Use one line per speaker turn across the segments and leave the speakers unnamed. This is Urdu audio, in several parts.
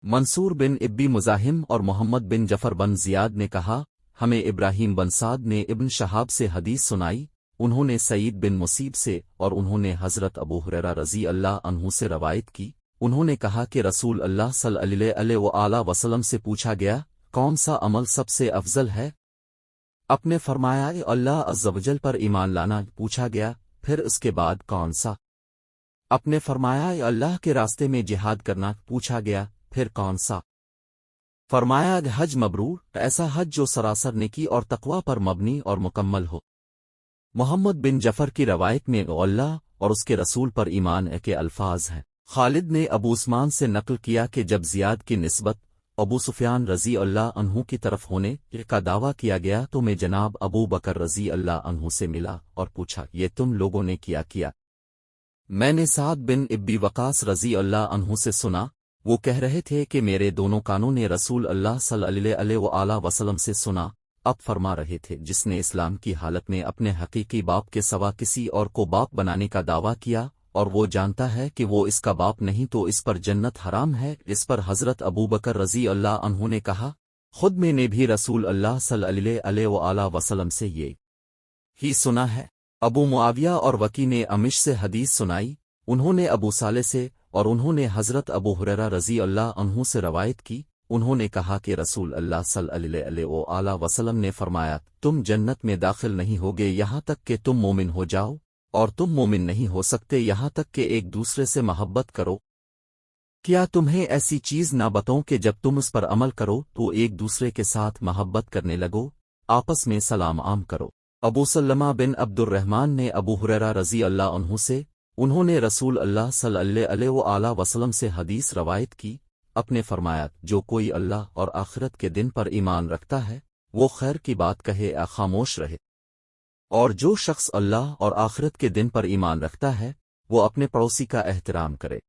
منصور بن ابی مزاحم اور محمد بن جفر بن زیاد نے کہا، ہمیں ابراہیم بن سعد نے ابن شہاب سے حدیث سنائی، انہوں نے سعید بن مصیب سے اور انہوں نے حضرت ابو ہریرہ رضی اللہ عنہ سے روایت کی، انہوں نے کہا کہ رسول اللہ صلی اللہ علیہ وسلم سے پوچھا گیا، کون سا عمل سب سے افضل ہے؟ اپنے فرمایا اللہ عز و جل پر ایمان لانا، پوچھا گیا پھر اس کے بعد کون سا؟ اپنے فرمایا اللہ کے راستے میں جہاد کرنا، پوچھا گیا پھر کون سا؟ فرمایا حج مبرور، ایسا حج جو سراسر نیکی اور تقوی پر مبنی اور مکمل ہو۔ محمد بن جفر کی روایت میں اللہ اور اس کے رسول پر ایمان کے الفاظ ہیں۔ خالد نے ابو عثمان سے نقل کیا کہ جب زیاد کی نسبت ابو سفیان رضی اللہ عنہ کی طرف ہونے کا دعویٰ کیا گیا تو میں جناب ابو بکر رضی اللہ عنہ سے ملا اور پوچھا، یہ تم لوگوں نے کیا؟ میں نے سعد بن ابی وقاص رضی اللہ عنہ سے سنا، وہ کہہ رہے تھے کہ میرے دونوں کانوں نے رسول اللہ صلی اللہ علیہ وسلم سے سنا، اب فرما رہے تھے، جس نے اسلام کی حالت میں اپنے حقیقی باپ کے سوا کسی اور کو باپ بنانے کا دعویٰ کیا اور وہ جانتا ہے کہ وہ اس کا باپ نہیں تو اس پر جنت حرام ہے۔ اس پر حضرت ابو بکر رضی اللہ عنہ نے کہا، خود میں نے بھی رسول اللہ صلی اللہ علیہ وسلم سے یہ ہی سنا ہے۔ ابو معاویہ اور وکی نے امش سے حدیث سنائی، انہوں نے ابو صالح سے اور انہوں نے حضرت ابو ہریرہ رضی اللہ عنہ سے روایت کی، انہوں نے کہا کہ رسول اللہ صلی اللہ علیہ وسلم نے فرمایا، تم جنت میں داخل نہیں ہوگے یہاں تک کہ تم مومن ہو جاؤ، اور تم مومن نہیں ہو سکتے یہاں تک کہ ایک دوسرے سے محبت کرو۔ کیا تمہیں ایسی چیز نہ بتاؤں کہ جب تم اس پر عمل کرو تو ایک دوسرے کے ساتھ محبت کرنے لگو، آپس میں سلام عام کرو۔ ابو سلمہ بن عبد الرحمن نے ابو ہریرہ رضی اللہ عنہ سے، انہوں نے رسول اللہ صلی اللہ علیہ وسلم سے حدیث روایت کی، اپنے فرمایا، جو کوئی اللہ اور آخرت کے دن پر ایمان رکھتا ہے وہ خیر کی بات کہے یا خاموش رہے، اور جو شخص اللہ اور آخرت کے دن پر ایمان رکھتا ہے وہ اپنے پڑوسی کا احترام کرے،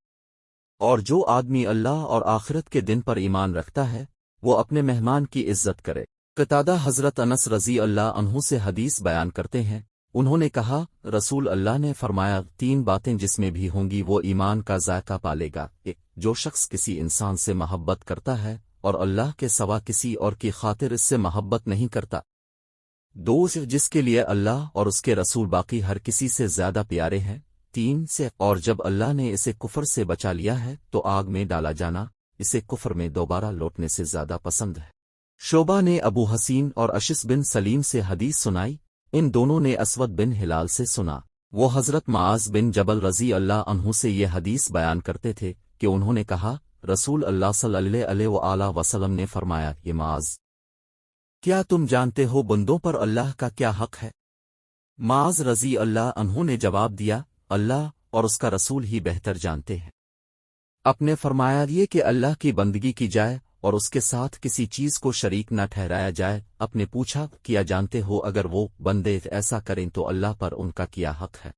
اور جو آدمی اللہ اور آخرت کے دن پر ایمان رکھتا ہے وہ اپنے مہمان کی عزت کرے۔ قتادہ حضرت انس رضی اللہ عنہ سے حدیث بیان کرتے ہیں، انہوں نے کہا، رسول اللہ نے فرمایا، 3 باتیں جس میں بھی ہوں گی وہ ایمان کا ذائقہ پالے گا، ایک جو شخص کسی انسان سے محبت کرتا ہے اور اللہ کے سوا کسی اور کی خاطر اس سے محبت نہیں کرتا، 2 جس کے لیے اللہ اور اس کے رسول باقی ہر کسی سے زیادہ پیارے ہیں، 3 سے اور جب اللہ نے اسے کفر سے بچا لیا ہے تو آگ میں ڈالا جانا اسے کفر میں دوبارہ لوٹنے سے زیادہ پسند ہے۔ شعبہ نے ابو حسین اور اشس بن سلیم سے حدیث سنائی، ان دونوں نے اسود بن ہلال سے سنا، وہ حضرت معاذ بن جبل رضی اللہ عنہ سے یہ حدیث بیان کرتے تھے کہ انہوں نے کہا، رسول اللہ صلی اللہ علیہ وسلم نے فرمایا، یہ معاذ، کیا تم جانتے ہو بندوں پر اللہ کا کیا حق ہے؟ معاذ رضی اللہ عنہ نے جواب دیا، اللہ اور اس کا رسول ہی بہتر جانتے ہیں۔ اپنے فرمایا یہ کہ اللہ کی بندگی کی جائے اور اس کے ساتھ کسی چیز کو شریک نہ ٹھہرایا جائے۔ اپنے پوچھا، کیا جانتے ہو اگر وہ بندے ایسا کریں تو اللہ پر ان کا کیا حق ہے؟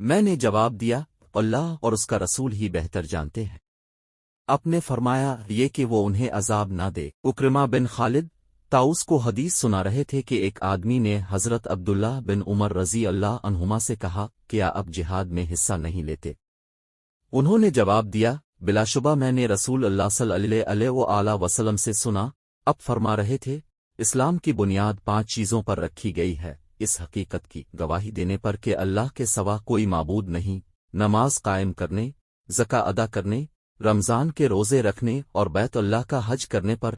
میں نے جواب دیا، اللہ اور اس کا رسول ہی بہتر جانتے ہیں۔ اپنے فرمایا یہ کہ وہ انہیں عذاب نہ دے۔ اکرمہ بن خالد طاؤس کو حدیث سنا رہے تھے کہ ایک آدمی نے حضرت عبداللہ بن عمر رضی اللہ عنہما سے کہا، کیا اب جہاد میں حصہ نہیں لیتے؟ انہوں نے جواب دیا، بلا شبہ میں نے رسول اللہ صلی اللہ علیہ وسلم سے سنا، اب فرما رہے تھے، اسلام کی بنیاد 5 چیزوں پر رکھی گئی ہے، اس حقیقت کی گواہی دینے پر کہ اللہ کے سوا کوئی معبود نہیں، نماز قائم کرنے، زکوٰۃ ادا کرنے، رمضان کے روزے رکھنے اور بیت اللہ کا حج کرنے پر،